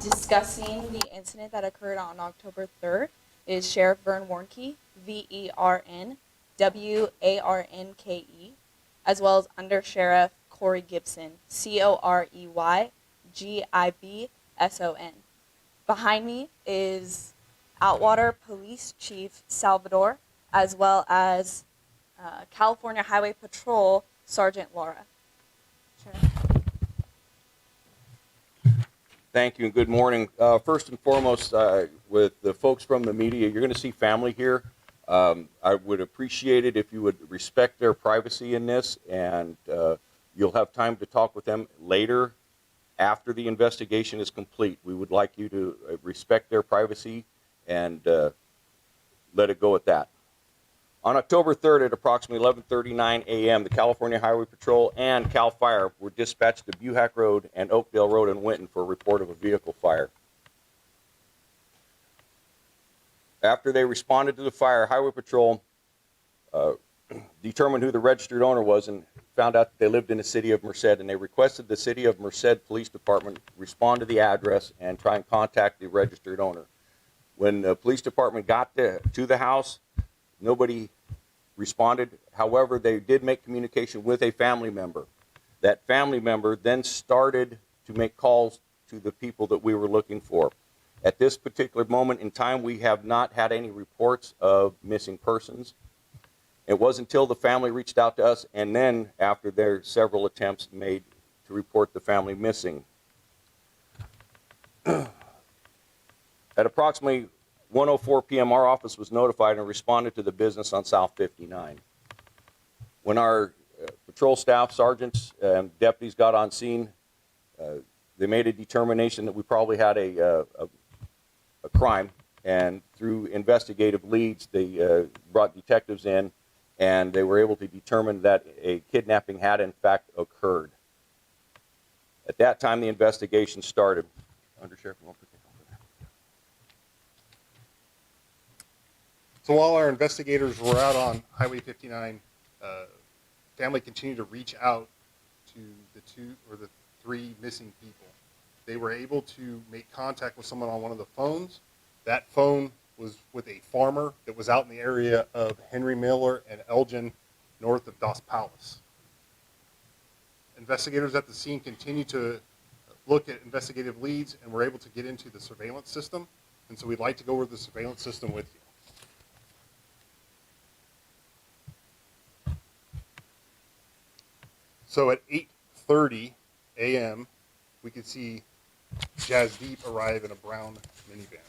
Discussing the incident that occurred on October 3rd is Sheriff Vern Warnke, VERNWARNKE, as well as Under Sheriff Corey Gibson, COREYGIBSON. Behind me is Outwater Police Chief Salvador, as well as California Highway Patrol Sergeant Laura. Sheriff. Thank you and good morning. First and foremost, with the folks from the media, you're going to see family here. I would appreciate it if you would respect their privacy in this, and you'll have time to talk with them later after the investigation is complete. We would like you to respect their privacy and let it go at that. On October 3rd at approximately 11:39 a.m., the California Highway Patrol and CAL FIRE were dispatched to Buhack Road and Oakdale Road in Winton for a report of a vehicle fire. After they responded to the fire, Highway Patrol determined who the registered owner was and found out that they lived in the city of Merced, and they requested the city of Merced Police Department respond to the address and try and contact the registered owner. When the police department got to the house, nobody responded. However, they did make communication with a family member. That family member then started to make calls to the people that we were looking for. At this particular moment in time, we have not had any reports of missing persons. It wasn't until the family reached out to us, and then after their several attempts made to report the family missing. At approximately 1:04 p.m., our office was notified and responded to the business on South 59. When our patrol staff, sergeants, and deputies got on scene, they made a determination that we probably had a crime, and through investigative leads, they brought detectives in, and they were able to determine that a kidnapping had in fact occurred. At that time, the investigation started. Undersheriff, you want to take over there? So while our investigators were out on Highway 59, family continued to reach out to the three missing people. They were able to make contact with someone on one of the phones. That phone was with a farmer that was out in the area of Henry Miller and Elgin, north of Dos Palace. Investigators at the scene continued to look at investigative leads and were able to get into the surveillance system. And so we'd like to go over the surveillance system with you. So at 8:30 a.m., we could see Jasdeep arrive in a brown minivan.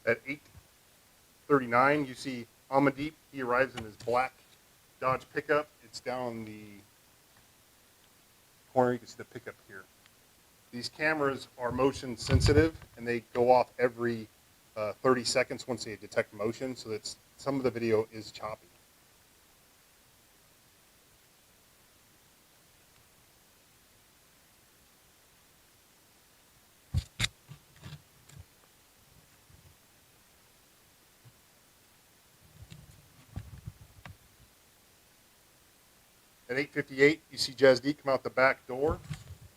At 8:39, you see Amandeep. He arrives in his black Dodge pickup. It's down on the corner. You can see the pickup here. These cameras are motion sensitive, and they go off every 30 seconds once they detect motion, so that some of the video is choppy. At 8:58, you see Jasdeep come out the back door,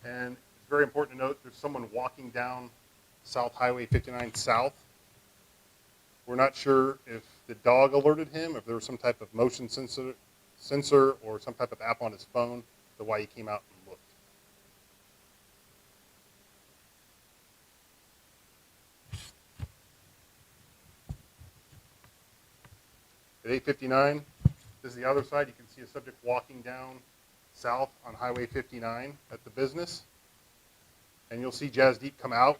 and it's very important to note there's someone walking down South Highway 59 South. We're not sure if the dog alerted him, if there was some type of motion sensor or some type of app on his phone, the why he came out and looked. At 8:59, this is the other side. You can see a subject walking down south on Highway 59 at the business. And you'll see Jasdeep come out,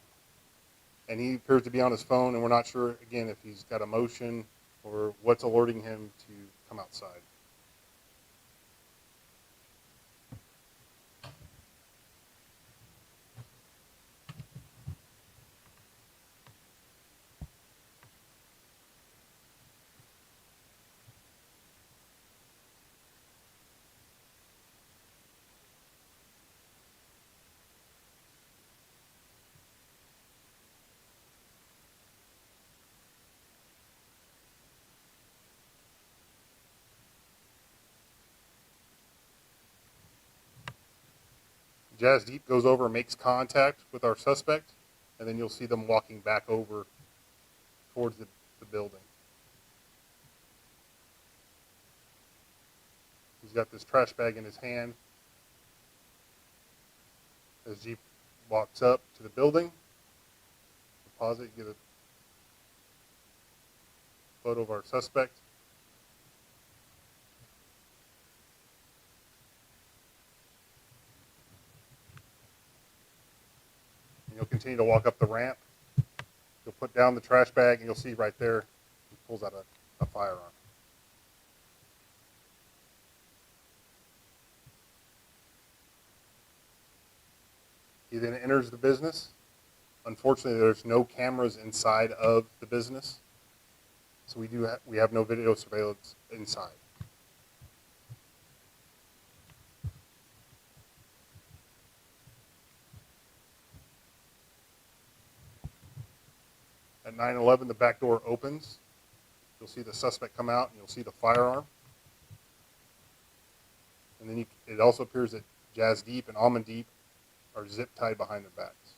and he appears to be on his phone, and we're not sure, again, if he's got a motion or what's alerting him to come outside. Jasdeep goes over and makes contact with our suspect, and then you'll see them walking back over towards the building. He's got this trash bag in his hand. As Jeep walks up to the building, deposit, get a photo of our suspect. And you'll continue to walk up the ramp. You'll put down the trash bag, and you'll see right there, he pulls out a firearm. He then enters the business. Unfortunately, there's no cameras inside of the business, so we have no video surveillance inside. At 9/11, the back door opens. You'll see the suspect come out, and you'll see the firearm. And then it also appears that Jasdeep and Amandeep are zip tied behind their backs.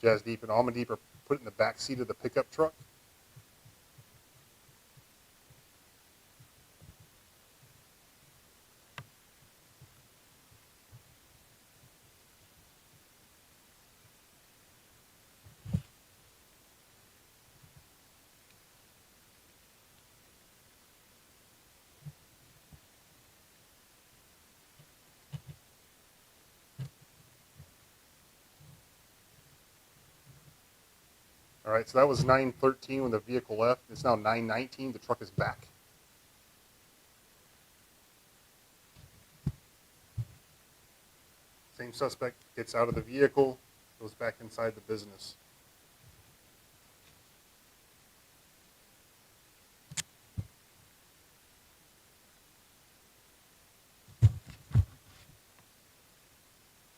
Jasdeep and Amandeep are put in the back seat of the pickup truck. All right, so that was 9:13 when the vehicle left. It's now 9:19. The truck is back. Same suspect gets out of the vehicle, goes back inside the business.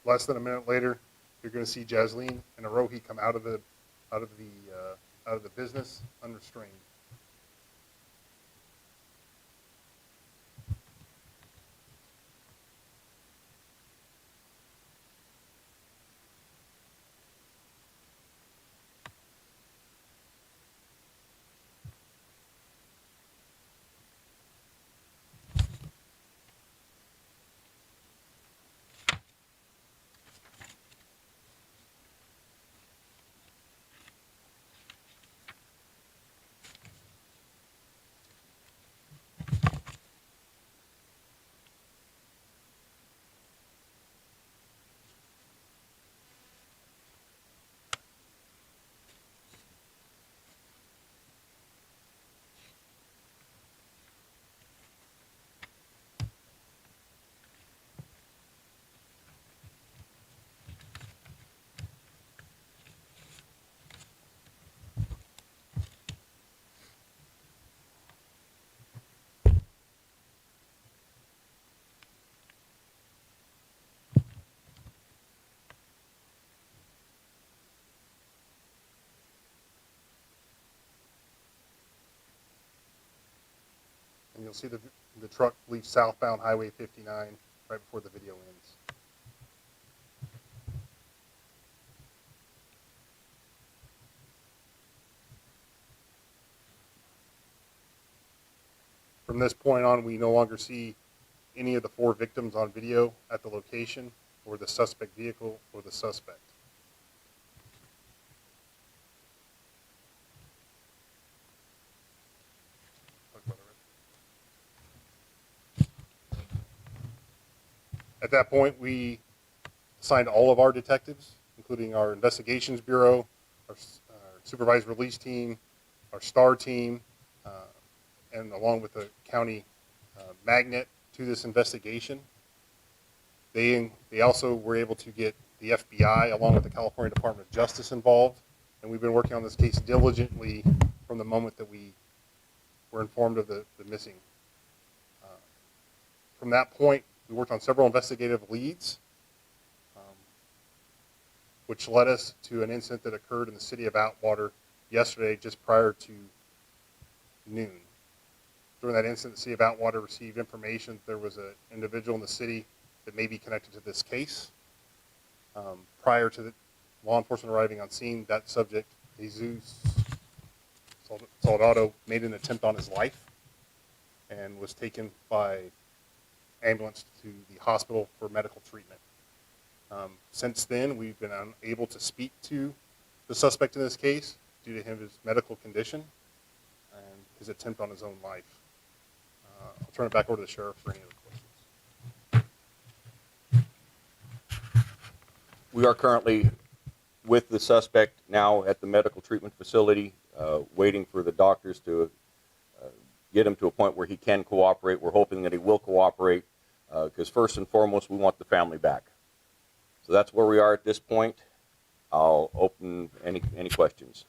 Less than a minute later, you're going to see Jasleen and Arohi come out of the business unrestrained. And you'll see the truck leave southbound Highway 59 right before the video ends. From this point on, we no longer see any of the 4 victims on video at the location, or the suspect vehicle, or the suspect. At that point, we assigned all of our detectives, including our investigations bureau, our supervised release team, our STAR team, and along with the county magnet to this investigation. They also were able to get the FBI along with the California Department of Justice involved, and we've been working on this case diligently from the moment that we were informed of the missing. From that point, we worked on several investigative leads, which led us to an incident that occurred in the city of Atwater yesterday, just prior to noon. During that incident, the city of Atwater received information that there was an individual in the city that may be connected to this case. Prior to the law enforcement arriving on scene, that subject, Jesus Soldado, made an attempt on his life and was taken by ambulance to the hospital for medical treatment. Since then, we've been unable to speak to the suspect in this case due to his medical condition and his attempt on his own life. I'll turn it back over to the sheriff for any other questions. We are currently with the suspect now at the medical treatment facility, waiting for the doctors to get him to a point where he can cooperate. We're hoping that he will cooperate, because first and foremost, we want the family back. So that's where we are at this point. I'll open any questions.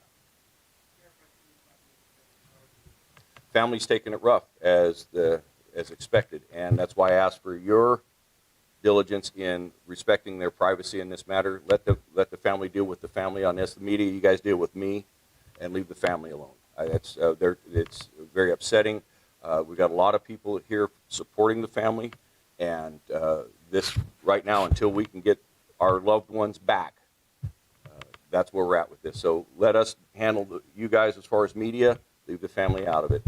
Family's taking it rough as expected, and that's why I asked for your diligence in respecting their privacy in this matter. Let the family deal with the family on this. The media, you guys deal with me, and leave the family alone. It's very upsetting. We've got a lot of people here supporting the family, and this right now, until we can get our loved ones back, that's where we're at with this. So let us handle you guys as far as media. Leave the family out of it.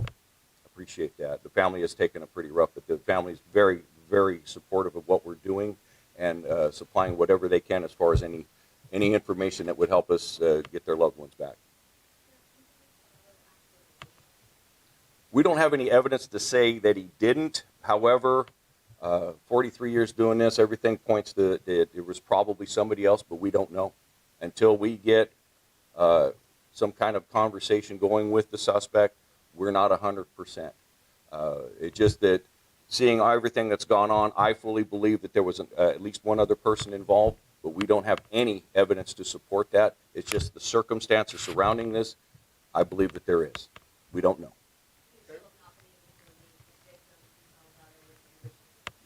Appreciate that. The family has taken it pretty rough, but the family is very, very supportive of what we're doing and supplying whatever they can as far as any information that would help us get their loved ones back. We don't have any evidence to say that he didn't. However, 43 years doing this, everything points to it was probably somebody else, but we don't know until we get some kind of conversation going with the suspect. We're not 100%. It's just that seeing everything that's gone on, I fully believe that there was at least one other person involved, but we don't have any evidence to support that. It's just the circumstances surrounding this. I believe that there is. We don't know.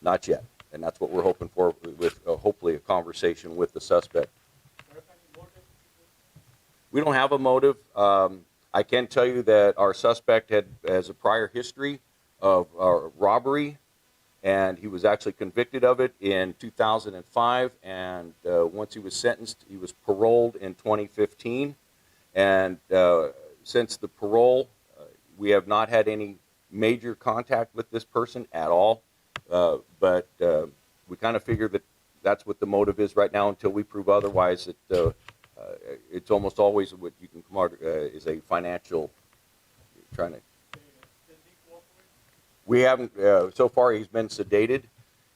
Not yet, and that's what we're hoping for with hopefully a conversation with the suspect. We don't have a motive. I can tell you that our suspect has a prior history of robbery, and he was actually convicted of it in 2005, and once he was sentenced, he was paroled in 2015, and since the parole, we have not had any major contact with this person at all, but we kind of figure that that's what the motive is right now until we prove otherwise. It's almost always what you can come out is a financial trying to. We haven't so far. He's been sedated,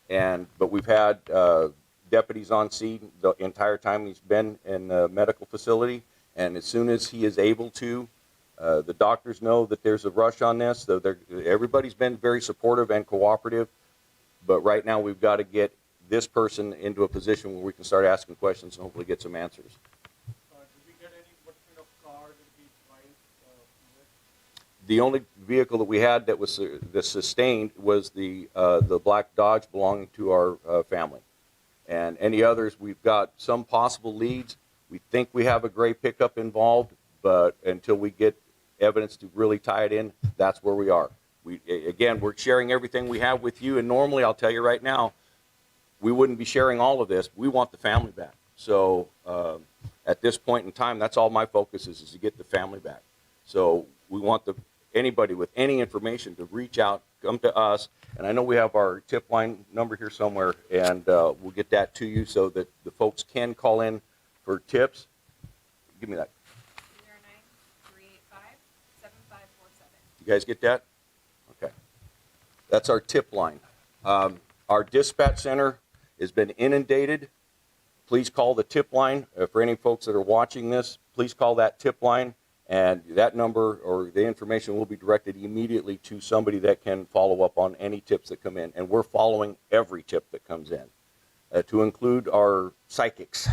but we've had deputies on scene the entire time he's been in the medical facility. And as soon as he is able to, the doctors know that there's a rush on this. So everybody's been very supportive and cooperative. But right now, we've got to get this person into a position where we can start asking questions and hopefully get some answers. The only vehicle that we had that was sustained was the black Dodge belonging to our family. And any others, we've got some possible leads. We think we have a gray pickup involved, but until we get evidence to really tie it in, that's where we are. Again, we're sharing everything we have with you, and normally, I'll tell you right now, we wouldn't be sharing all of this. We want the family back. So at this point in time, that's all my focus is to get the family back. So we want anybody with any information to reach out, come to us. And I know we have our tip line number here somewhere, and we'll get that to you so that the folks can call in for tips. Give me that. 09-385-7547. You guys get that? Okay. That's our tip line. Our dispatch center has been inundated. Please call the tip line. For any folks that are watching this, please call that tip line And that number or the information will be directed immediately to somebody that can follow up on any tips that come in. And we're following every tip that comes in, to include our psychics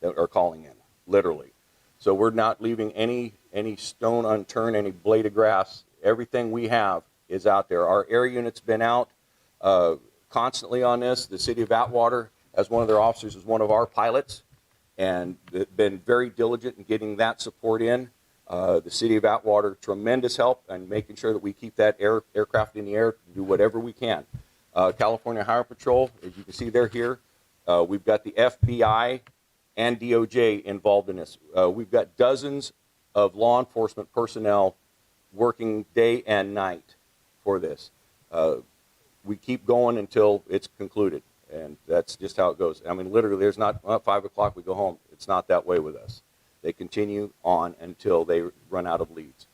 that are calling in, literally. So we're not leaving any stone unturned, any blade of grass. Everything we have is out there. Our air unit's been out constantly on this. The city of Atwater, as one of their officers, is one of our pilots, and been very diligent in getting that support in. The city of Atwater, tremendous help in making sure that we keep that aircraft in the air, do whatever we can. California Highway Patrol, as you can see, they're here. We've got the FBI and DOJ involved in this. We've got dozens of law enforcement personnel working day and night for this. We keep going until it's concluded. And that's just how it goes. I mean, literally, there's not 5 o'clock, we go home. It's not that way with us. They continue on until they run out of leads.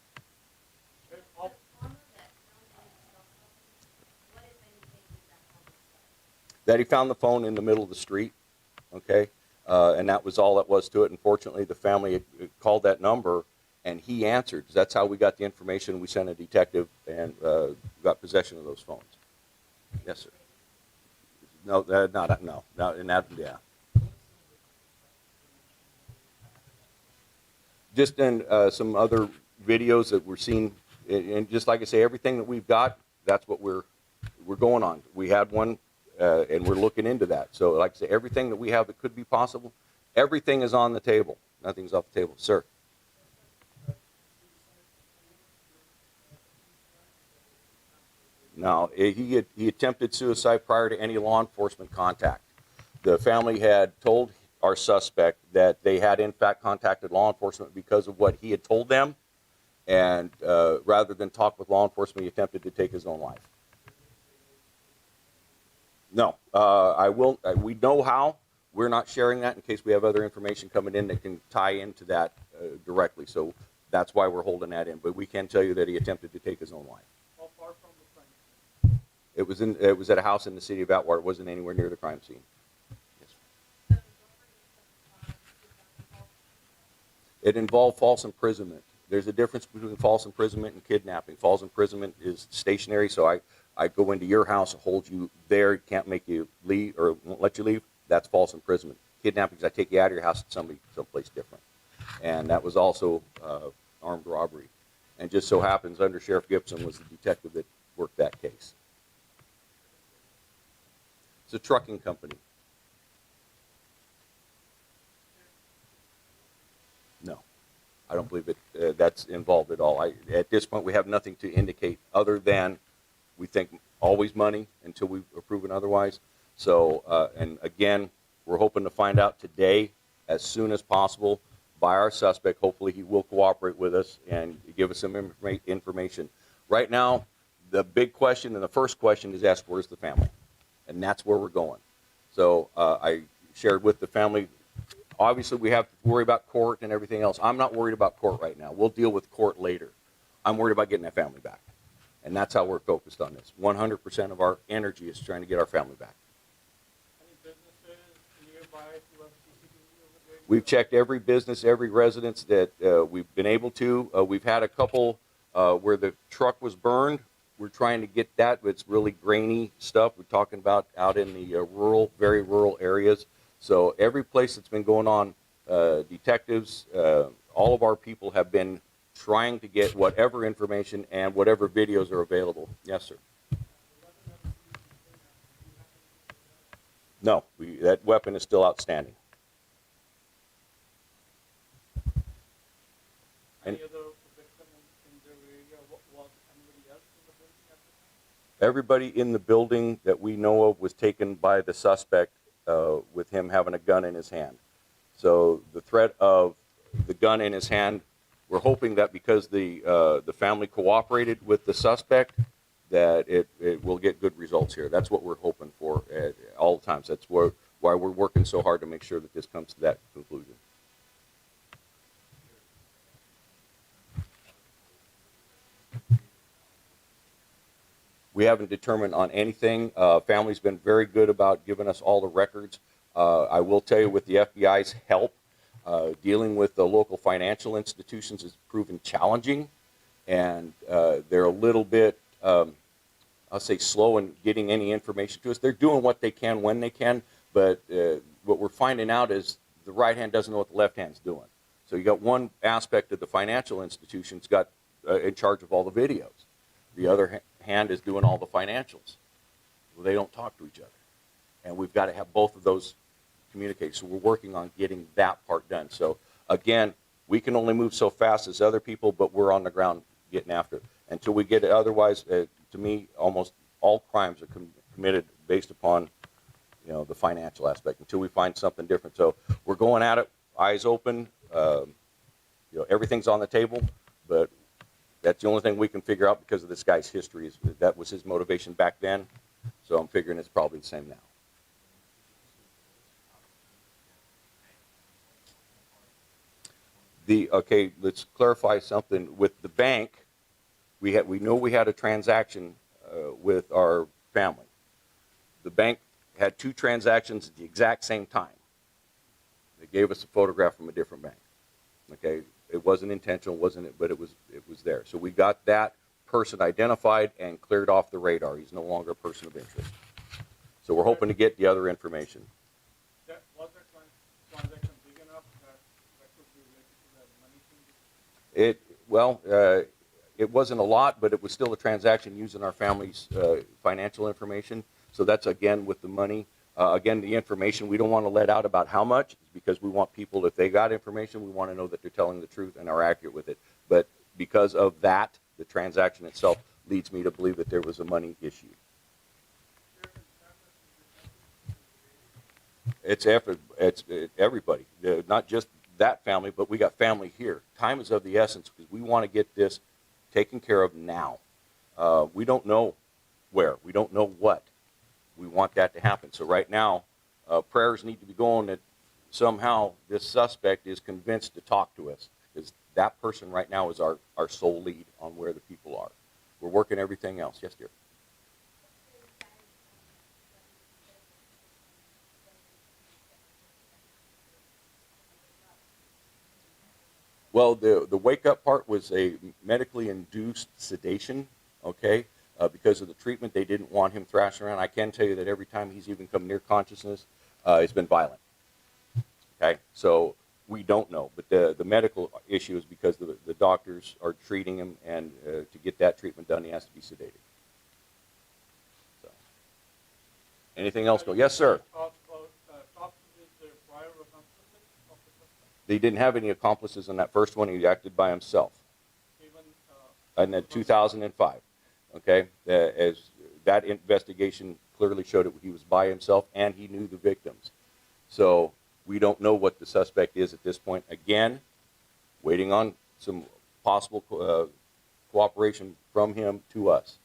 That he found the phone in the middle of the street, okay? And that was all that was to it. Unfortunately, the family had called that number, and he answered. That's how we got the information. We sent a detective and got possession of those phones. Yes, sir. No, yeah. Just in some other videos that we're seeing, and just like I say, everything that we've got, that's what we're going on. We had one, and we're looking into that. So, like I say, everything that we have that could be possible, everything is on the table. Nothing's off the table, sir. No, he attempted suicide prior to any law enforcement contact. The family had told our suspect that they had in fact contacted law enforcement because of what he had told them, and rather than talk with law enforcement, he attempted to take his own life. No, we know how. We're not sharing that in case we have other information coming in that can tie into that directly. So that's why we're holding that in. But we can tell you that he attempted to take his own life. How far from the crime? It was at a house in the city of Atwater. It wasn't anywhere near the crime scene. Yes. It involved false imprisonment. There's a difference between false imprisonment and kidnapping. False imprisonment is stationary, so I go into your house, hold you there, can't make you leave or won't let you leave. That's false imprisonment. Kidnapping is I take you out of your house to someplace different. And that was also armed robbery. And just so happens Under Sheriff Gibson was the detective that worked that case. It's a trucking company. No, I don't believe that's involved at all. At this point, we have nothing to indicate other than we think always money until we've proven otherwise. So, and again, we're hoping to find out today as soon as possible by our suspect. Hopefully he will cooperate with us and give us some information. Right now, the big question and the first question is asked, where's the family? And that's where we're going. So I shared with the family, obviously we have to worry about court and everything else. I'm not worried about court right now. We'll deal with court later. I'm worried about getting that family back. And that's how we're focused on this. 100% of our energy is trying to get our family back. Any businesses nearby who have CCTV over there? We've checked every business, every residence that we've been able to. We've had a couple where the truck was burned. We're trying to get that. It's really grainy stuff. We're talking about out in the rural, very rural areas. So every place that's been going on, detectives, all of our people have been trying to get whatever information and whatever videos are available. Yes, sir. No, that weapon is still outstanding. Any other victim in the area? Was anybody else in the building at the time? Everybody in the building that we know of was taken by the suspect with him having a gun in his hand. So the threat of the gun in his hand, we're hoping that because the family cooperated with the suspect, that it will get good results here. That's what we're hoping for at all times. That's why we're working so hard to make sure that this comes to that conclusion. We haven't determined on anything. Family's been very good about giving us all the records. I will tell you, with the FBI's help, Dealing with the local financial institutions has proven challenging, and they're a little bit, I'll say, slow in getting any information to us. They're doing what they can when they can, but what we're finding out is the right hand doesn't know what the left hand's doing. So you got one aspect of the financial institutions got in charge of all the videos. The other hand is doing all the financials. Well, they don't talk to each other, and we've got to have both of those communicate. So we're working on getting that part done. So again, we can only move so fast as other people, but we're on the ground getting after it. Until we get it, otherwise, to me, almost all crimes are committed based upon, the financial aspect. Until we find something different, so we're going at it, eyes open. Everything's on the table, but that's the only thing we can figure out because of this guy's history. Is that was his motivation back then? So I'm figuring it's probably the same now. Okay, let's clarify something with the bank. We know we had a transaction with our family. The bank had two transactions at the exact same time. They gave us a photograph from a different bank. Okay, it wasn't intentional, wasn't it? But it was there. So we got that person identified and cleared off the radar. He's no longer a person of interest. So we're hoping to get the other information. Was that transaction big enough that could be related to the money thing? It wasn't a lot, but it was still a transaction using our family's financial information. So that's, again, with the money. Again, the information we don't want to let out about how much, because we want people, if they got information, we want to know that they're telling the truth and are accurate with it. But because of that, the transaction itself leads me to believe that there was a money issue. It's everybody, not just that family, but we got family here. Time is of the essence because we want to get this taken care of now. We don't know where. We don't know what. We want that to happen. So right now, prayers need to be going that somehow this suspect is convinced to talk to us, because that person right now is our sole lead on where the people are. We're working everything else. Yes, dear. Well, the wake-up part was a medically induced sedation, okay? Because of the treatment, they didn't want him thrashing around. I can tell you that every time he's even come near consciousness, it's been violent, okay? So we don't know, but the medical issue is because the doctors are treating him, and to get that treatment done, he has to be sedated. So, anything else? Go. Yes, sir. They didn't have any accomplices in that first one. He acted by himself. In 2005, okay? As that investigation clearly showed it, he was by himself and he knew the victims. So we don't know what the suspect is at this point. Again, waiting on some possible cooperation from him to us.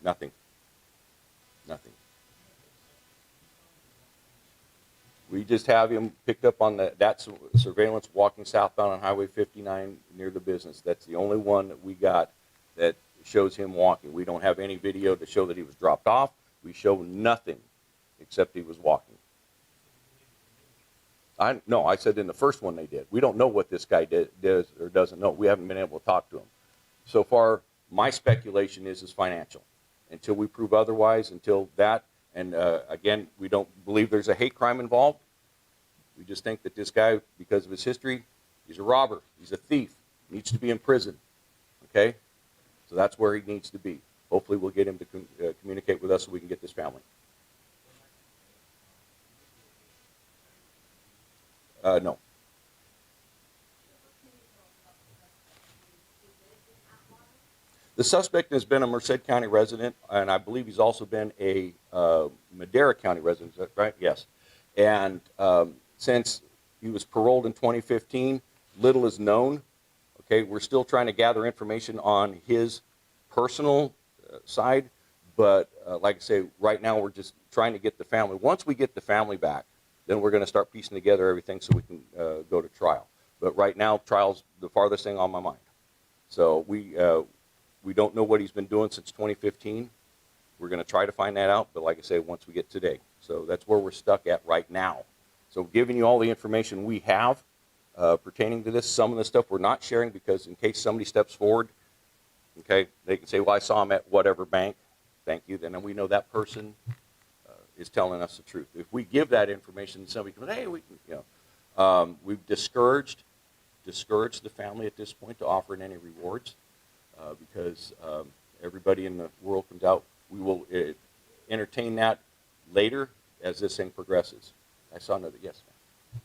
Nothing. Nothing. We just have him picked up on that surveillance walking southbound on Highway 59 near the business. That's the only one that we got that shows him walking. We don't have any video to show that he was dropped off. We show nothing except he was walking. No, I said in the first one they did. We don't know what this guy does or doesn't know. We haven't been able to talk to him. So far, my speculation is financial. Until we prove otherwise, until that. And again, we don't believe there's a hate crime involved. We just think that this guy, because of his history, he's a robber, he's a thief, needs to be in prison. Okay? So that's where he needs to be. Hopefully we'll get him to communicate with us so we can get this family. No. The suspect has been a Merced County resident, and I believe he's also been a Madera County resident. Is that right? Yes. And since he was paroled in 2015, little is known. Okay, we're still trying to gather information on his personal side, but like I say, right now we're just trying to get the family. Once we get the family back, then we're going to start piecing together everything so we can go to trial. But right now, trial's the farthest thing on my mind. So we don't know what he's been doing since 2015. We're going to try to find that out, but like I say, once we get today. So that's where we're stuck at right now. So giving you all the information we have pertaining to this. Some of the stuff we're not sharing because in case somebody steps forward, okay, they can say, well, I saw him at whatever bank. Thank you. Then we know that person is telling us the truth. If we give that information, somebody comes, hey, we can, we've discouraged the family at this point to offer any rewards because everybody in the world comes out. We will entertain that later as this thing progresses. I saw another, yes, ma'am.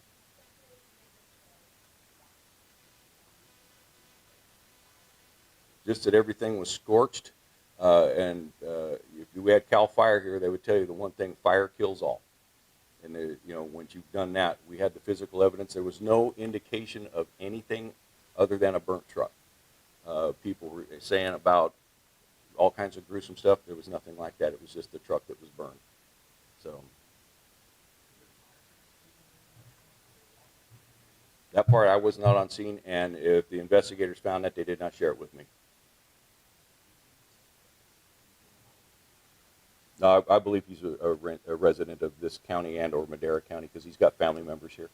Just that everything was scorched. And if we had CAL FIRE here, they would tell you the one thing, fire kills all. And once you've done that, we had the physical evidence. There was no indication of anything other than a burnt truck. People were saying about all kinds of gruesome stuff. There was nothing like that. It was just the truck that was burned. So that part I was not on scene, and if the investigators found that, they did not share it with me. No, I believe he's a resident of this county and or Madera County because he's got family members here.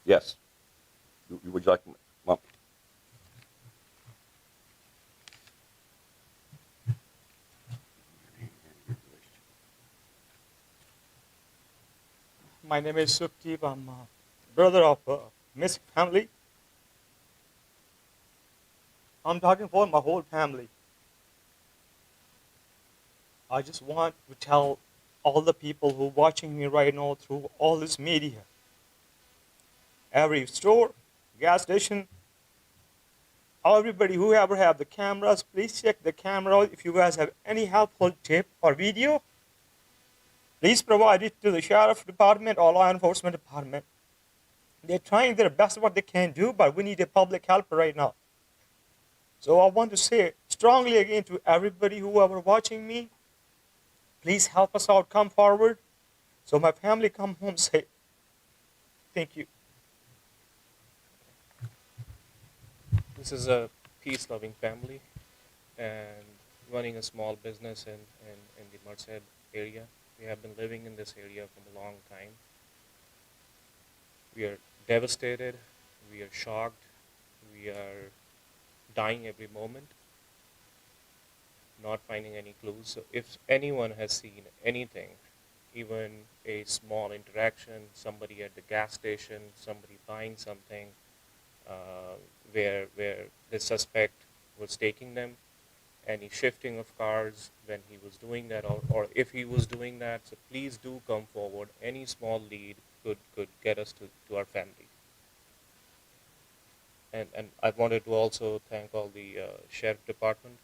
Yes. Would you like, well, My name is Sukdeep. I'm a brother of Miss family. I'm talking for my whole family. I just want to tell all the people who are watching me right now through all this media, every store, gas station, everybody who ever have the cameras, please check the camera. If you guys have any helpful tip or video, please provide it to the sheriff department or law enforcement department. They're trying their best what they can do, but we need a public help right now. So I want to say strongly again to everybody who ever watching me, please help us out, come forward, so my family come home safe. Thank you. This is a peace-loving family and running a small business in the Merced area. We have been living in this area for a long time. We are devastated, we are shocked, we are dying every moment, not finding any clues. So if anyone has seen anything, even a small interaction, somebody at the gas station, somebody buying something, where the suspect was taking them, any shifting of cars when he was doing that, or if he was doing that, so please do come forward. Any small lead could get us to our family. And I wanted to also thank all the sheriff department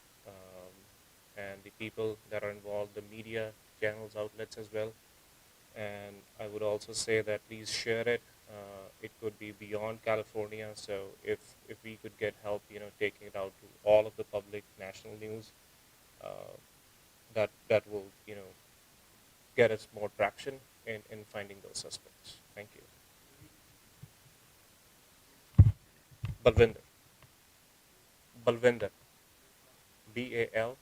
and the people that are involved, the media channels, outlets as well. And I would also say that please share it. It could be beyond California, so if we could get help, taking it out to all of the public, national news, that will, get us more traction in finding those suspects. Thank you. Balwinder. Balwinder. Balwinder.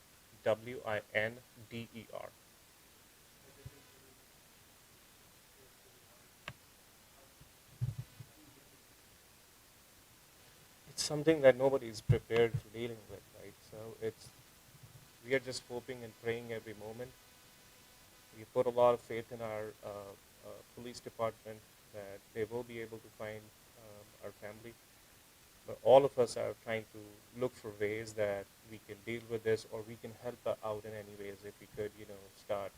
It's something that nobody is prepared for dealing with, right? So we are just hoping and praying every moment. We put a lot of faith in our police department that they will be able to find our family. But all of us are trying to look for ways that we can deal with this, or we can help out in any ways. If we could, start,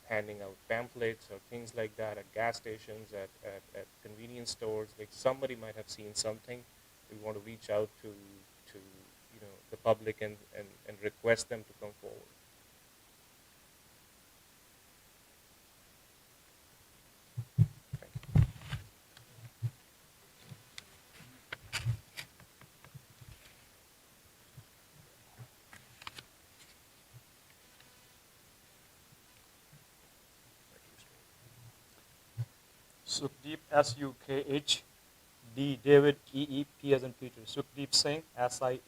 handing out pamphlets or things like that at gas stations, at convenience stores. Like somebody might have seen something. We want to reach out to the public and request them to come forward. Thank you. Sukdeep, Sukh, D David, EE, P as in Peter. Sukdeep Singh, Singh.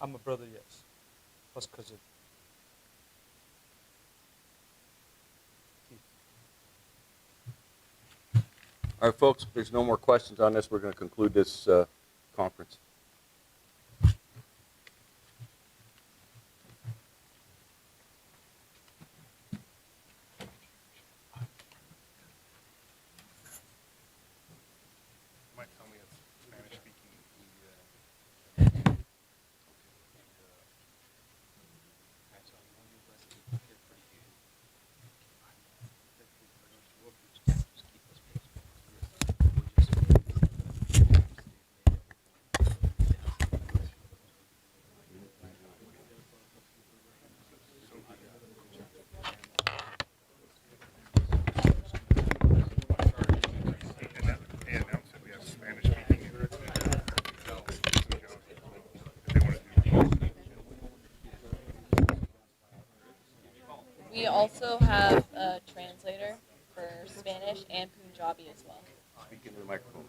I'm a brother, yes. First cousin. All right, folks, if there's no more questions on this, we're going to conclude this conference. Might tell me it's Spanish speaking. They announced that we have Spanish speaking. We also have a translator for Spanish and Punjabi as well. Speak into the microphone.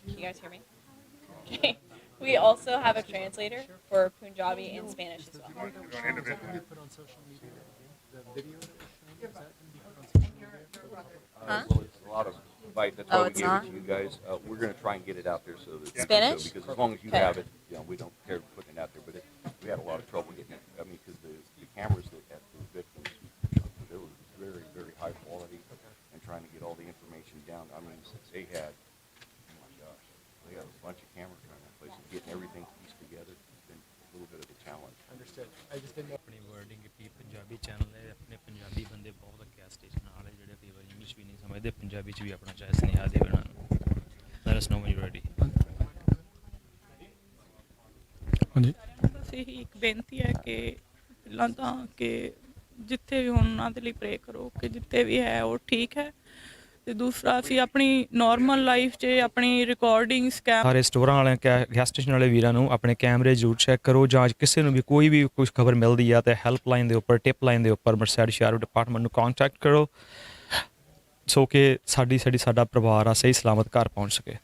Can you guys hear me? Okay. We also have a translator for Punjabi and Spanish as well. Huh? Well, it's a lot of fight. That's why Oh, we it's gave not? it to you guys. We're going to try and get it out there so that Spanish? because as long as you Okay. have it, we don't care putting it out there. But we had a lot of trouble getting it. I mean, because the cameras that at the victims, they were very, very high quality, and trying to get all the information down. I mean, since they had, oh my gosh, they had a bunch of cameras around that place, and getting everything pieced together has been a little bit of a challenge. Understood. I just didn't know. ਆਪਣੀ wording ਕੀਤੀ Punjabi channel ਹੈ ਆਪਣੇ ਪੰਜਾਬੀ ਬੰਦੇ ਬਹੁਤ ਅੱਗੇ station ਵਾਲੇ ਜਿਹੜੇ ਕਈ ਵਾਰ ਇੰਗਲਿਸ਼ ਵੀ ਨਹੀਂ ਸਮਝਦੇ ਪੰਜਾਬੀ ਚ ਵੀ ਆਪਣਾ ਚਾਹੇ ਸੁਨੇਹਾ ਦੇ ਉਹਨਾਂ ਨੂੰ let us know when you're ready ਹਾਂਜੀ ਬਸ ਇਹੀ ਇੱਕ ਬੇਨਤੀ ਹੈ ਕਿ ਪਹਿਲਾਂ ਤਾਂ ਕਿ ਜਿੱਥੇ ਵੀ ਹੁਣ ਉਹਨਾਂ ਦੇ ਲਈ ਪ੍ਰੇ ਕਰੋ ਕਿ ਜਿੱਥੇ ਵੀ ਹੈ ਉਹ ਠੀਕ ਹੈ ਤੇ ਦੂਸਰਾ ਅਸੀਂ ਆਪਣੀ ਨਾਰਮਲ ਲਾਈਫ 'ਚ ਆਪਣੀ ਰਿਕਾਰਡਿੰਗਸ ਸਾਰੇ ਸਟੋਰਾਂ ਵਾਲਿਆਂ ਗੈਸ ਸਟੇਸ਼ਨ ਵਾਲੇ ਵੀਰਾਂ ਨੂੰ ਆਪਣੇ ਕੈਮਰੇ ਜ਼ਰੂਰ ਚੈੱਕ ਕਰੋ ਜਾਂ ਕਿਸੇ ਨੂੰ ਵੀ ਕੋਈ ਵੀ ਕੁਝ ਖਬਰ ਮਿਲਦੀ ਆ ਤੇ ਹੈਲਪਲਾਈਨ ਦੇ ਉੱਪਰ ਟਿਪ ਲਾਈਨ ਦੇ ਉੱਪਰ ਮਰਸੈਡ ਸ਼ਹਿਰ ਡਿਪਾਰਟਮੈਂਟ ਨੂੰ ਕੰਟੈਕਟ ਕਰੋ ਸੋ ਕਿ ਸਾਡਾ ਪਰਿਵਾਰ ਆ ਸਹੀ ਸਲਾਮਤ ਘਰ ਪਹੁੰਚ ਸਕੇ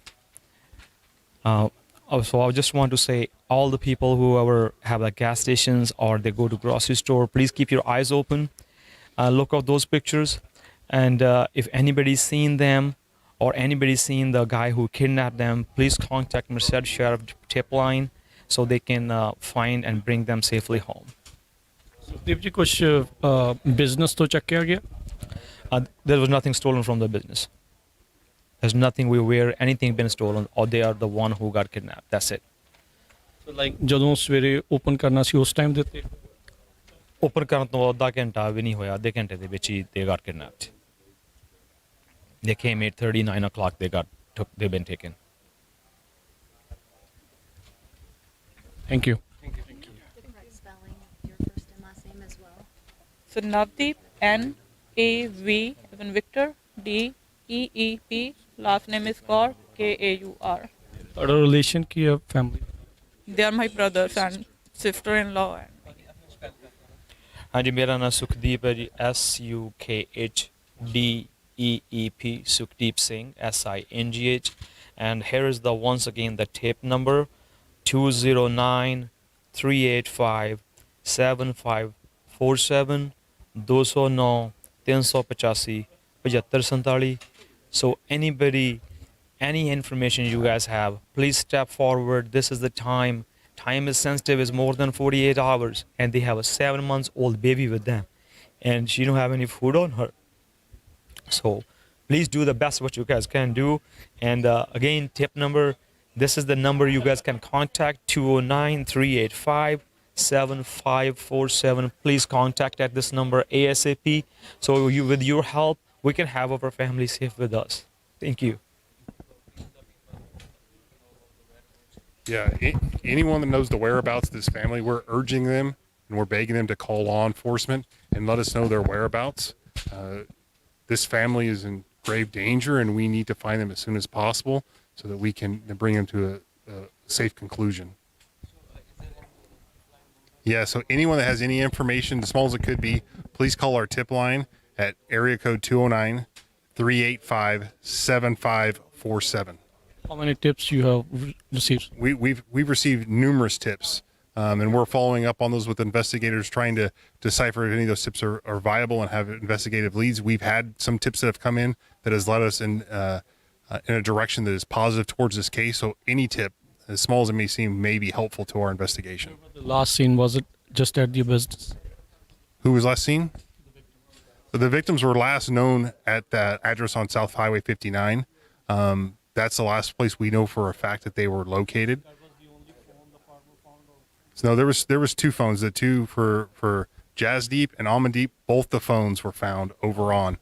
So I just want to say all the people who ever have like gas stations or they go to grocery store, please keep your eyes open, look at those pictures, and if anybody's seen them or anybody's seen the guy who kidnapped them, please contact Merced Sheriff tip line so they can find and bring them safely home. Sukhdeep ਜੀ ਕੁਝ business ਤੋਂ ਚੱਕਿਆ ਗਿਆ There was nothing stolen from the business. There's nothing we wear, anything been stolen, or they are the one who got kidnapped. That's it. Like ਜਦੋਂ ਸਵੇਰੇ open ਕਰਨਾ ਸੀ ਉਸ time ਦੇ ਉੱਤੇ Open ਕਰਨ ਤੋਂ ਅੱਧਾ ਘੰਟਾ ਵੀ ਨਹੀਂ ਹੋਇਆ ਅੱਧੇ ਘੰਟੇ ਦੇ ਵਿੱਚ ਹੀ they got kidnapped. They came 8:30, 9 o'clock. They've been taken. Thank you Spelling your first and last name as well. So Navdeep, N-A-V, as in Victor, D-E-E-P, last name is Kaur, K-A-U-R. ਤੁਹਾਡਾ relation ਕੀ ਹੈ family They are my brothers and sister-in-law. And ਹਾਂਜੀ ਮੇਰਾ ਨਾਮ ਸੁਖਦੀਪ ਹੈ ਜੀ SUKHDEEP Sukhdeep Singh SINGH and here is the once again the tape number 209-385-7547 209-385-7547. So anybody, any information you guys have, please step forward. This is the time. Time is sensitive, is more than 48 hours, and they have a 7-month-old baby with them, and she don't have any food on her. So please do the best what you guys can do. And again, tip number, this is the number you guys can contact, 209-385-7547. Please contact at this number ASAP. So with your help, we can have our family safe with us. Thank you. Yeah, anyone that knows the whereabouts of this family, we're urging them and we're begging them to call law enforcement and let us know their whereabouts. This family is in grave danger, and we need to find them as soon as possible so that we can bring them to a safe conclusion. Yeah, so anyone that has any information, as small as it could be, please call our tip line at area code 209-385-7547. how many tips you have received We've received numerous tips. And we're following up on those with investigators, trying to decipher if any of those tips are viable and have investigative leads. We've had some tips that have come in that has led us in a direction that is positive towards this case. So any tip, as small as it may seem, may be helpful to our investigation. The last scene, was it just at your business? Who was last seen? The victims were last known at that address on South Highway 59. That's the last place we know for a fact that they were located. So no, there was two phones. The two for Jasdeep and Amandeep. Both the phones were found over on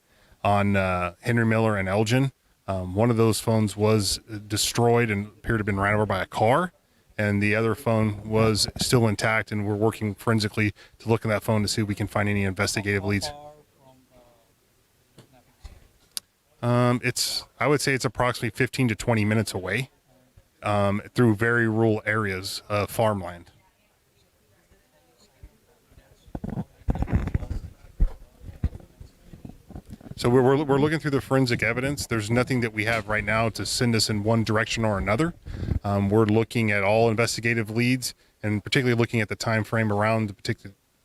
Henry Miller and Elgin. One of those phones was destroyed and appeared to have been ran over by a car, and the other phone was still intact. And we're working forensically to look at that phone to see if we can find any investigative leads. I would say it's approximately 15 to 20 minutes away, through very rural areas of farmland. So we're looking through the forensic evidence. There's nothing that we have right now to send us in one direction or another. We're looking at all investigative leads, and particularly looking at the time frame around the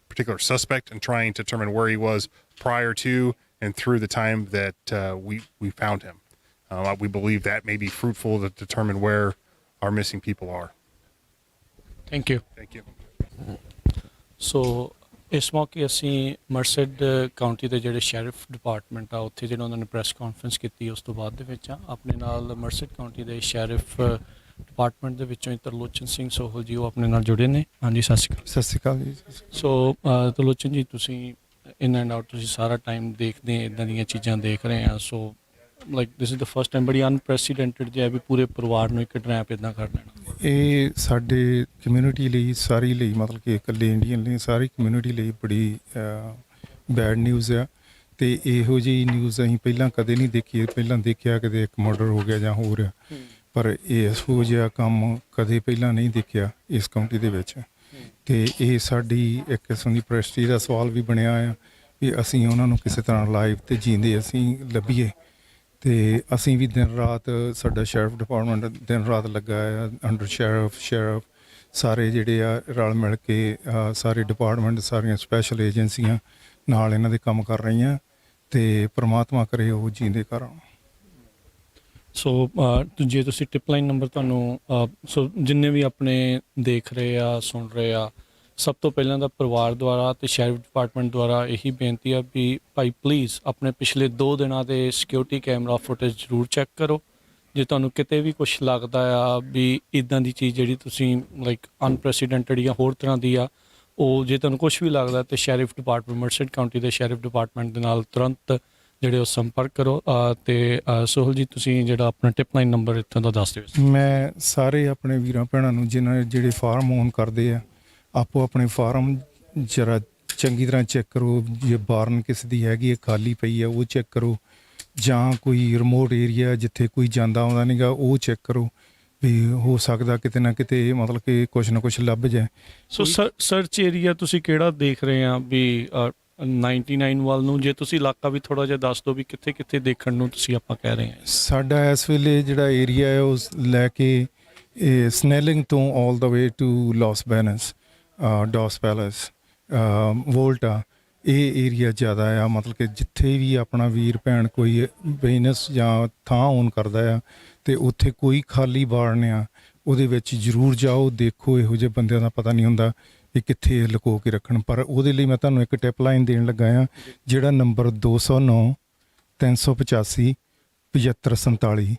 particular suspect, and trying to determine where he was prior to and through the time that we found him. We believe that may be fruitful to determine where our missing people are. Thank you. Thank you. ਸੋ ਇਸ ਮੌਕੇ ਅਸੀਂ ਮਰਸਡ County ਦੇ ਜਿਹੜੇ sheriff department ਆ ਉੱਥੇ ਜਿਹੜਾ ਉਹਨਾਂ ਨੇ ਪ੍ਰੈਸ ਕਾਨਫਰੰਸ ਕੀਤੀ ਉਸ ਤੋਂ ਬਾਅਦ ਦੇ ਵਿੱਚ ਆ ਆਪਣੇ ਨਾਲ ਮਰਸਡ ਕਾਉਂਟੀ ਦੇ ਸ਼ੈਰਿਫ ਡਿਪਾਰਟਮੈਂਟ ਦੇ ਵਿੱਚੋਂ ਤਰਲੋਚਨ ਸਿੰਘ ਸੋਹਲ ਜੀ ਉਹ ਆਪਣੇ ਨਾਲ ਜੁੜੇ ਨੇ ਹਾਂਜੀ ਸਤਿ ਸ਼੍ਰੀ ਅਕਾਲ ਸਤਿ ਸ਼੍ਰੀ ਅਕਾਲ ਜੀ ਸੋ ਤਰਲੋਚਨ ਜੀ ਤੁਸੀਂ ਇਨ ਐਂਡ ਆਊਟ ਤੁਸੀਂ ਸਾਰਾ ਟਾਈਮ ਦੇਖਦੇ ਇੱਦਾਂ ਦੀਆਂ ਚੀਜ਼ਾਂ ਦੇਖ ਰਹੇ ਆ so like this is the first time ਬੜੀ ਅਨਪ੍ਰੈਸੀਡੈਂਟਡ ਜਿਹਾ ਵੀ ਪੂਰੇ ਪਰਿਵਾਰ ਨੂੰ ਇੱਕ ਕਿਡਨੈਪ ਇੱਦਾਂ ਕਰ ਲੈਣਾ ਇਹ ਸਾਡੇ ਕਮਿਊਨਿਟੀ ਲਈ ਸਾਰੀ ਲਈ ਮਤਲਬ ਕਿ ਇਕੱਲੇ ਇੰਡੀਅਨ ਲਈ ਸਾਰੀ ਕਮਿਊਨਿਟੀ ਲਈ ਬੜੀ ਬੈਡ ਨਿਊਜ਼ ਆ ਅਤੇ ਇਹੋ ਜਿਹੀ ਨਿਊਜ਼ ਅਸੀਂ ਪਹਿਲਾਂ ਕਦੇ ਨਹੀਂ ਦੇਖੀ ਪਹਿਲਾਂ ਦੇਖਿਆ ਕਦੇ ਇੱਕ ਮਰਡਰ ਹੋ ਗਿਆ ਜਾਂ ਹੋ ਰਿਹਾ ਪਰ ਇਹੋ ਜਿਹਾ ਕੰਮ ਕਦੇ ਪਹਿਲਾਂ ਨਹੀਂ ਦੇਖਿਆ ਇਸ ਕਾਉਂਟੀ ਦੇ ਵਿੱਚ ਅਤੇ ਇਹ ਸਾਡੀ ਇੱਕ ਕਿਸਮ ਦੀ ਪ੍ਰੈਸਟੀਜ ਦਾ ਸਵਾਲ ਵੀ ਬਣਿਆ ਆ ਵੀ ਅਸੀਂ ਉਹਨਾਂ ਨੂੰ ਕਿਸੇ ਤਰ੍ਹਾਂ ਲਾਈਵ ਅਤੇ ਜੀਂਦੇ ਅਸੀਂ ਲੱਭੀਏ ਅਤੇ ਅਸੀਂ ਵੀ ਦਿਨ ਰਾਤ ਸਾਡਾ ਸ਼ੈਰਿਫ ਡਿਪਾਰਟਮੈਂਟ ਦਿਨ ਰਾਤ ਲੱਗਾ ਆ ਅੰਡਰ ਸ਼ੈਰਿਫ ਸਾਰੇ ਜਿਹੜੇ ਆ ਰਲ ਮਿਲ ਕੇ ਸਾਰੇ ਡਿਪਾਰਟਮੈਂਟ ਸਾਰੀਆਂ ਸਪੈਸ਼ਲ ਏਜੰਸੀਆਂ ਨਾਲ ਇਹਨਾਂ ਦੇ ਕੰਮ ਕਰ ਰਹੀਆਂ ਅਤੇ ਪ੍ਰਮਾਤਮਾ ਕਰੇ ਉਹ ਜੀਂਦੇ ਘਰ ਆਉਣ ਸੋ ਜੇ ਤੁਸੀਂ ਟਿਪ ਲਾਈਨ ਨੰਬਰ ਤੁਹਾਨੂੰ ਸੋ ਜਿੰਨੇ ਵੀ ਆਪਣੇ ਦੇਖ ਰਹੇ ਆ ਸੁਣ ਰਹੇ ਆ ਸਭ ਤੋਂ ਪਹਿਲਾਂ ਤਾਂ ਪਰਿਵਾਰ ਦੁਆਰਾ ਅਤੇ ਸ਼ੈਰਿਫ ਡਿਪਾਰਟਮੈਂਟ ਦੁਆਰਾ ਇਹੀ ਬੇਨਤੀ ਆ ਵੀ ਭਾਈ ਪਲੀਜ਼ ਆਪਣੇ ਪਿਛਲੇ 2 ਦਿਨਾਂ ਦੇ ਸਿਕਿਉਰਿਟੀ ਕੈਮਰਾ ਫੁਟੇਜ ਜ਼ਰੂਰ ਚੈੱਕ ਕਰੋ ਜੇ ਤੁਹਾਨੂੰ ਕਿਤੇ ਵੀ ਕੁਛ ਲੱਗਦਾ ਆ ਵੀ ਇੱਦਾਂ ਦੀ ਚੀਜ਼ ਜਿਹੜੀ ਤੁਸੀਂ ਲਾਈਕ ਅਨਪ੍ਰੈਸੀਡੈਂਟਡ ਜਾਂ ਹੋਰ ਤਰ੍ਹਾਂ ਦੀ ਆ ਉਹ ਜੇ ਤੁਹਾਨੂੰ ਕੁਛ ਵੀ ਲੱਗਦਾ ਤਾਂ ਸ਼ੈਰਿਫ ਡਿਪਾਰਟਮੈਂਟ ਮਰਸਡ ਕਾਉਂਟੀ ਦੇ ਸ਼ੈਰਿਫ ਡਿਪਾਰਟਮੈਂਟ ਦੇ ਨਾਲ ਤੁਰੰਤ ਜਿਹੜੇ ਉਹ ਸੰਪਰਕ ਕਰੋ ਅਤੇ ਸੋਹਲ ਜੀ ਤੁਸੀਂ ਜਿਹੜਾ ਆਪਣਾ ਟਿਪ ਲਾਈਨ ਨੰਬਰ ਇੱਥੋਂ ਦਾ ਦੱਸ ਦਿਓ ਮੈਂ ਸਾਰੇ ਆਪਣੇ ਵੀਰਾਂ ਭੈਣਾਂ ਨੂੰ ਜਿਨ੍ਹਾਂ ਜਿਹੜੇ ਫਾਰਮ ਓਨ ਕਰਦੇ ਆ ਆਪੋ ਆਪਣੇ ਫਾਰਮ ਜਰਾ ਚੰਗੀ ਤਰ੍ਹਾਂ ਚੈੱਕ ਕਰੋ ਜੇ ਬਾਰਨ ਕਿਸੇ ਦੀ ਹੈਗੀ ਹੈ ਖਾਲੀ ਪਈ ਹੈ ਉਹ ਚੈੱਕ ਕਰੋ ਜਾਂ ਕੋਈ ਰਿਮੋਟ ਏਰੀਆ ਜਿੱਥੇ ਕੋਈ ਜਾਂਦਾ ਆਉਂਦਾ ਨਹੀਂ ਗਾ ਉਹ ਚੈੱਕ ਕਰੋ ਵੀ ਹੋ ਸਕਦਾ ਕਿਤੇ ਨਾ ਕਿਤੇ ਮਤਲਬ ਕਿ ਕੁਛ ਨਾ ਕੁਛ ਲੱਭ ਜਾਏ ਸੋ ਸਰਚ ਏਰੀਆ ਤੁਸੀਂ ਕਿਹੜਾ ਦੇਖ ਰਹੇ ਆ ਵੀ 99 ਵੱਲ ਨੂੰ ਜੇ ਤੁਸੀਂ ਇਲਾਕਾ ਵੀ ਥੋੜ੍ਹਾ ਜਿਹਾ ਦੱਸ ਦਿਓ ਵੀ ਕਿੱਥੇ ਕਿੱਥੇ ਦੇਖਣ ਨੂੰ ਤੁਸੀਂ ਆਪਾਂ ਕਹਿ ਰਹੇ ਹਾਂ ਸਾਡਾ ਇਸ ਵੇਲੇ ਜਿਹੜਾ ਏਰੀਆ ਹੈ ਉਹ ਲੈ ਕੇ ਸਨੈਲਿੰਗ ਤੋਂ all the way to Los Banos Dos Palos Volta ਇਹ ਏਰੀਆ ਜ਼ਿਆਦਾ ਆ ਮਤਲਬ ਕਿ ਜਿੱਥੇ ਵੀ ਆਪਣਾ ਵੀਰ ਭੈਣ ਕੋਈ ਬਿਜ਼ਨਸ ਜਾਂ ਥਾਂ ਓਨ ਕਰਦਾ ਆ ਅਤੇ ਉੱਥੇ ਕੋਈ ਖਾਲੀ ਬਾਰਨ ਆ ਉਹਦੇ ਵਿੱਚ ਜ਼ਰੂਰ ਜਾਓ ਦੇਖੋ ਇਹੋ ਜਿਹੇ ਬੰਦਿਆਂ ਦਾ ਪਤਾ ਨਹੀਂ ਹੁੰਦਾ ਇਹ ਕਿੱਥੇ ਲੁਕੋ ਕੇ ਰੱਖਣ ਪਰ ਉਹਦੇ ਲਈ ਮੈਂ ਤੁਹਾਨੂੰ ਇੱਕ ਟਿਪ ਲਾਈਨ ਦੇਣ ਲੱਗਾ ਹਾਂ ਜਿਹੜਾ ਨੰਬਰ 209 385 7547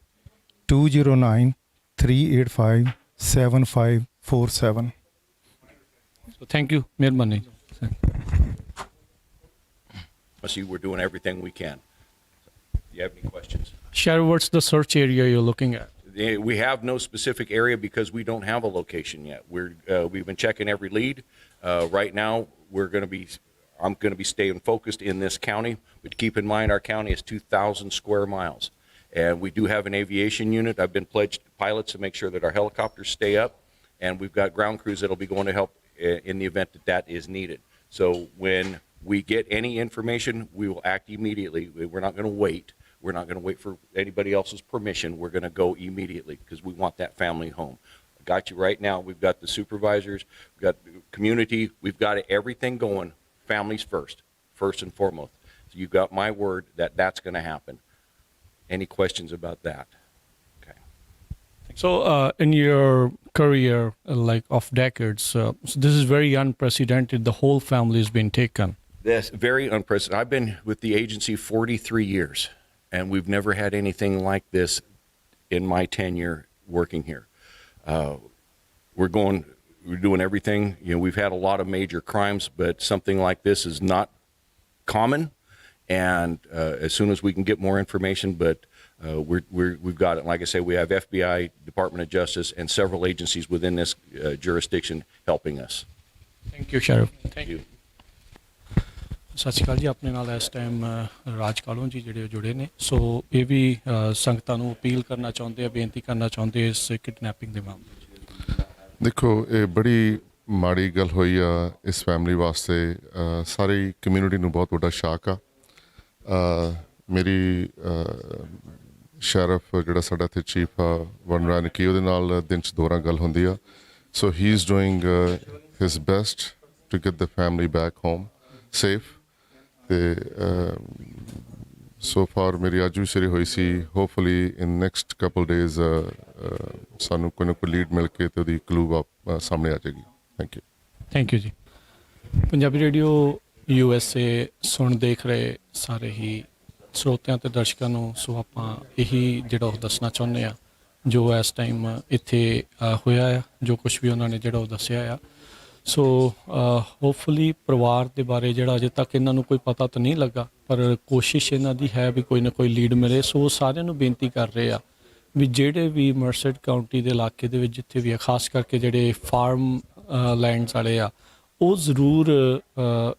209 385 7547 ਥੈਂਕ ਯੂ ਮਿਹਰਬਾਨੀ See, we're doing everything we can. Do you have any questions? Share what's the search area you're looking at? We have no specific area because we don't have a location yet. We've been checking every lead. Right now, I'm going to be staying focused in this county. But keep in mind, our county is 2,000 square miles, and we do have an aviation unit. I've been pledged pilots to make sure that our helicopters stay up, and we've got ground crews that'll be going to help in the event that is needed. So when we get any information, we will act immediately. We're not going to wait. We're not going to wait for anybody else's permission. We're going to go immediately because we want that family home. got you right now. We've got the supervisors, we've got the community, we've got everything going. Families first and foremost. So you've got my word that that's going to happen. Any questions about that? Okay. So in your career, like of decades, so this is very unprecedented. The whole family has been taken. That's very unprecedented. I've been with the agency 43 years, and we've never had anything like this in my tenure working here. We're doing everything. You know, we've had a lot of major crimes, but something like this is not common. And as soon as we can get more information, but we've got it. Like I say, we have FBI, Department of Justice, and several agencies within this jurisdiction helping us. Thank you, Sheriff. Thank you. ਸਤਿ ਸ਼੍ਰੀ ਅਕਾਲ ਜੀ, ਆਪਣੇ ਨਾਲ ਇਸ time ਰਾਜ ਕਾਲੋਂ ਜੀ ਜਿਹੜੇ ਜੁੜੇ ਨੇ। ਸੋ ਇਹ ਵੀ ਸੰਗਤਾਂ ਨੂੰ ਅਪੀਲ ਕਰਨਾ ਚਾਹੁੰਦੇ ਆ, ਬੇਨਤੀ ਕਰਨਾ ਚਾਹੁੰਦੇ ਇਸ ਕਿਡਨੈਪਿੰਗ ਦੇ ਮਾਮਲੇ 'ਚ। ਦੇਖੋ, ਇਹ ਬੜੀ ਮਾੜੀ ਗੱਲ ਹੋਈ ਆ ਇਸ ਫੈਮਿਲੀ ਵਾਸਤੇ। ਸਾਰੀ ਕਮਿਊਨਿਟੀ ਨੂੰ ਬਹੁਤ ਵੱਡਾ ਸ਼ਾਕ ਆ। ਮੇਰੀ ਸ਼ੈਰਫ ਜਿਹੜਾ ਸਾਡਾ ਇੱਥੇ ਚੀਫ ਆ ਵਨਰਾਨ ਕੀ, ਉਹਦੇ ਨਾਲ ਦਿਨ 'ਚ 2 ਵਾਰ ਗੱਲ ਹੁੰਦੀ ਆ। So he is doing his best to get the family back home safe. ਤੇ ਸੋ ਫਾਰ ਮੇਰੀ ਅੱਜ ਵੀ ਸਵੇਰੇ ਹੋਈ ਸੀ। Hopefully in next couple days ਸਾਨੂੰ ਕੋਈ ਨਾ ਕੋਈ ਲੀਡ ਮਿਲ ਕੇ ਤੇ ਉਹਦੀ ਕਲੂ ਸਾਹਮਣੇ ਆ ਜਾਏਗੀ। ਥੈਂਕ ਯੂ ਜੀ। ਪੰਜਾਬੀ ਰੇਡੀਓ USA ਸੁਣ ਦੇਖ ਰਹੇ ਸਾਰੇ ਹੀ ਸਰੋਤਿਆਂ ਤੇ ਦਰਸ਼ਕਾਂ ਨੂੰ ਸੋ ਆਪਾਂ ਇਹੀ ਜਿਹੜਾ ਉਹ ਦੱਸਣਾ ਚਾਹੁੰਦੇ ਆ ਜੋ ਇਸ ਟਾਈਮ ਇੱਥੇ ਹੋਇਆ ਆ, ਜੋ ਕੁਝ ਵੀ ਉਹਨਾਂ ਨੇ ਜਿਹੜਾ ਉਹ ਦੱਸਿਆ ਆ। ਸੋ ਹੋਪਫੁਲੀ ਪਰਿਵਾਰ ਦੇ ਬਾਰੇ ਜਿਹੜਾ ਅਜੇ ਤੱਕ ਇਹਨਾਂ ਨੂੰ ਕੋਈ ਪਤਾ ਤਾਂ ਨਹੀਂ ਲੱਗਾ, ਪਰ ਕੋਸ਼ਿਸ਼ ਇਹਨਾਂ ਦੀ ਹੈ ਵੀ ਕੋਈ ਨਾ ਕੋਈ ਲੀਡ ਮਿਲੇ। ਸੋ ਸਾਰਿਆਂ ਨੂੰ ਬੇਨਤੀ ਕਰ ਰਹੇ ਆ ਵੀ ਜਿਹੜੇ ਵੀ ਮਰਸਡ ਕਾਊਂਟੀ ਦੇ ਇਲਾਕੇ ਦੇ ਵਿੱਚ ਜਿੱਥੇ ਵੀ ਆ, ਖਾਸ ਕਰਕੇ ਜਿਹੜੇ ਫਾਰਮ ਲੈਂਡਸ ਵਾਲੇ ਆ, ਉਹ ਜ਼ਰੂਰ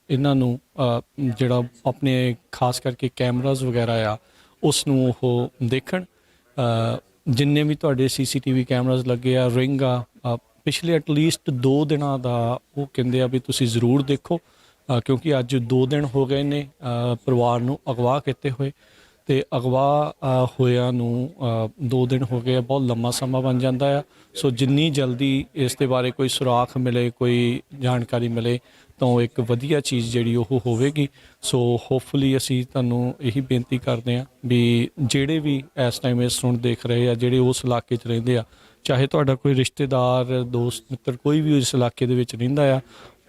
ਇਹਨਾਂ ਨੂੰ ਜਿਹੜਾ ਆਪਣੇ ਖਾਸ ਕਰਕੇ ਕੈਮਰਾਜ਼ ਵਗੈਰਾ ਆ ਉਸ ਨੂੰ ਉਹ ਦੇਖਣ। ਜਿੰਨੇ ਵੀ ਤੁਹਾਡੇ CCTV ਕੈਮਰਾਜ਼ ਲੱਗੇ ਆ, ਰਿੰਗ ਆ, ਪਿਛਲੇ ਐਟਲੀਸਟ 2 ਦਿਨਾਂ ਦਾ ਉਹ ਕਹਿੰਦੇ ਆ ਵੀ ਤੁਸੀਂ ਜ਼ਰੂਰ ਦੇਖੋ, ਕਿਉਂਕਿ ਅੱਜ 2 ਦਿਨ ਹੋ ਗਏ ਨੇ ਪਰਿਵਾਰ ਨੂੰ ਅਗਵਾ ਕੀਤੇ ਹੋਏ, ਅਤੇ ਅਗਵਾ ਹੋਇਆਂ ਨੂੰ 2 ਦਿਨ ਹੋ ਗਏ ਆ। ਬਹੁਤ ਲੰਮਾ ਸਮਾਂ ਬਣ ਜਾਂਦਾ ਆ। ਸੋ ਜਿੰਨੀ ਜਲਦੀ ਇਸ ਦੇ ਬਾਰੇ ਕੋਈ ਸੁਰਾਖ ਮਿਲੇ, ਕੋਈ ਜਾਣਕਾਰੀ ਮਿਲੇ ਤਾਂ ਉਹ ਇੱਕ ਵਧੀਆ ਚੀਜ਼ ਜਿਹੜੀ ਉਹ ਹੋਵੇਗੀ। ਸੋ ਹੋਪਫੁਲੀ ਅਸੀਂ ਤੁਹਾਨੂੰ ਇਹੀ ਬੇਨਤੀ ਕਰਦੇ ਹਾਂ ਵੀ ਜਿਹੜੇ ਵੀ ਇਸ ਟਾਈਮ ਇਹ ਸੁਣ ਦੇਖ ਰਹੇ ਆ, ਜਿਹੜੇ ਉਸ ਇਲਾਕੇ 'ਚ ਰਹਿੰਦੇ ਆ, ਚਾਹੇ ਤੁਹਾਡਾ ਕੋਈ ਰਿਸ਼ਤੇਦਾਰ, ਦੋਸਤ, ਮਿੱਤਰ ਕੋਈ ਵੀ ਇਸ ਇਲਾਕੇ ਦੇ ਵਿੱਚ ਰਹਿੰਦਾ ਆ,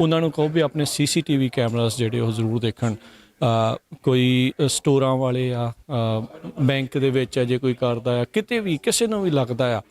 ਉਹਨਾਂ ਨੂੰ ਕਹੋ ਵੀ ਆਪਣੇ CCTV ਕੈਮਰਾਸ ਜਿਹੜੇ ਉਹ ਜ਼ਰੂਰ ਦੇਖਣ। ਕੋਈ ਸਟੋਰਾਂ ਵਾਲੇ ਆ, ਬੈਂਕ ਦੇ ਵਿੱਚ ਜੇ ਕੋਈ ਕਰਦਾ ਆ, ਕਿਤੇ ਵੀ ਕਿਸੇ ਨੂੰ ਵੀ ਲੱਗਦਾ ਆ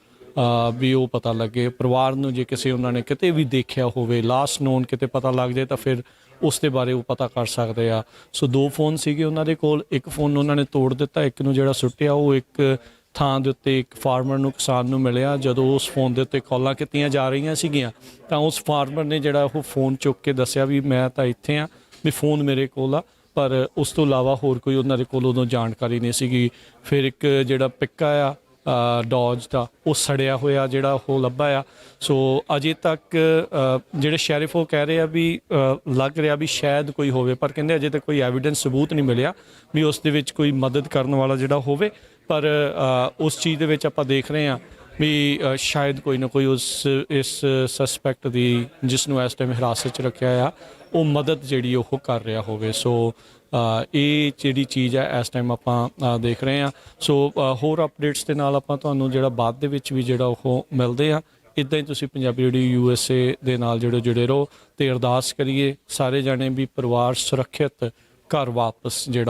ਵੀ ਉਹ ਪਤਾ ਲੱਗੇ ਪਰਿਵਾਰ ਨੂੰ। ਜੇ ਕਿਸੇ ਉਹਨਾਂ ਨੇ ਕਿਤੇ ਵੀ ਦੇਖਿਆ ਹੋਵੇ, ਲਾਸਟ ਨੋਨ ਕਿਤੇ ਪਤਾ ਲੱਗ ਜਾਏ ਤਾਂ ਫਿਰ ਉਸ ਦੇ ਬਾਰੇ ਉਹ ਪਤਾ ਕਰ ਸਕਦੇ ਆ। ਸੋ 2 ਫੋਨ ਸੀਗੇ ਉਹਨਾਂ ਦੇ ਕੋਲ, ਇੱਕ ਫੋਨ ਉਹਨਾਂ ਨੇ ਤੋੜ ਦਿੱਤਾ, ਇੱਕ ਨੂੰ ਜਿਹੜਾ ਸੁੱਟਿਆ ਉਹ ਇੱਕ ਥਾਂ ਦੇ ਉੱਤੇ ਇੱਕ ਫਾਰਮਰ ਨੂੰ, ਕਿਸਾਨ ਨੂੰ ਮਿਲਿਆ। ਜਦੋਂ ਉਸ ਫੋਨ ਦੇ ਉੱਤੇ ਕਾਲਾਂ ਕੀਤੀਆਂ ਜਾ ਰਹੀਆਂ ਸੀਗੀਆਂ ਤਾਂ ਉਸ ਫਾਰਮਰ ਨੇ ਜਿਹੜਾ ਉਹ ਫੋਨ ਚੁੱਕ ਕੇ ਦੱਸਿਆ ਵੀ ਮੈਂ ਤਾਂ ਇੱਥੇ ਆ, ਵੀ ਫੋਨ ਮੇਰੇ ਕੋਲ ਆ, ਪਰ ਉਸ ਤੋਂ ਇਲਾਵਾ ਹੋਰ ਕੋਈ ਉਹਨਾਂ ਦੇ ਕੋਲ ਉਦੋਂ ਜਾਣਕਾਰੀ ਨਹੀਂ ਸੀਗੀ। ਫਿਰ ਇੱਕ ਜਿਹੜਾ ਪਿੱਕਾ ਆ ਡੌਜ ਦਾ, ਉਹ ਸੜਿਆ ਹੋਇਆ ਜਿਹੜਾ ਉਹ ਲੱਭਾ ਆ। ਸੋ ਅਜੇ ਤੱਕ ਜਿਹੜੇ ਸ਼ੈਰਿਫ ਉਹ ਕਹਿ ਰਹੇ ਆ ਵੀ ਲੱਗ ਰਿਹਾ ਵੀ ਸ਼ਾਇਦ ਕੋਈ ਹੋਵੇ, ਪਰ ਕਹਿੰਦੇ ਅਜੇ ਤੱਕ ਕੋਈ ਐਵੀਡੈਂਸ ਸਬੂਤ ਨਹੀਂ ਮਿਲਿਆ ਵੀ ਉਸ ਦੇ ਵਿੱਚ ਕੋਈ ਮਦਦ ਕਰਨ ਵਾਲਾ ਜਿਹੜਾ ਹੋਵੇ। ਪਰ ਉਸ ਚੀਜ਼ ਦੇ ਵਿੱਚ ਆਪਾਂ ਦੇਖ ਰਹੇ ਹਾਂ ਵੀ ਸ਼ਾਇਦ ਕੋਈ ਨਾ ਕੋਈ ਇਸ ਸਸਪੈਕਟ ਦੀ, ਜਿਸ ਨੂੰ ਇਸ ਟਾਈਮ ਹਿਰਾਸਤ 'ਚ ਰੱਖਿਆ ਆ, ਉਹ ਮਦਦ ਜਿਹੜੀ ਉਹ ਕਰ ਰਿਹਾ ਹੋਵੇ। ਸੋ ਇਹ ਜਿਹੜੀ ਚੀਜ਼ ਹੈ ਇਸ ਟਾਈਮ ਆਪਾਂ ਦੇਖ ਰਹੇ ਹਾਂ। ਸੋ ਹੋਰ ਅਪਡੇਟਸ ਦੇ ਨਾਲ ਆਪਾਂ ਤੁਹਾਨੂੰ ਜਿਹੜਾ ਬਾਅਦ ਦੇ ਵਿੱਚ ਵੀ ਜਿਹੜਾ ਉਹ ਮਿਲਦੇ ਆ। ਇੱਦਾਂ ਹੀ ਤੁਸੀਂ ਪੰਜਾਬੀ ਰੇਡੀਓ USA ਦੇ ਨਾਲ ਜੁੜੇ ਰਹੋ ਅਤੇ ਅਰਦਾਸ ਕਰੀਏ ਸਾਰੇ ਜਾਣੇ ਵੀ ਪਰਿਵਾਰ ਸੁਰੱਖਿਅਤ ਘਰ ਵਾਪਸ ਜਿਹੜਾ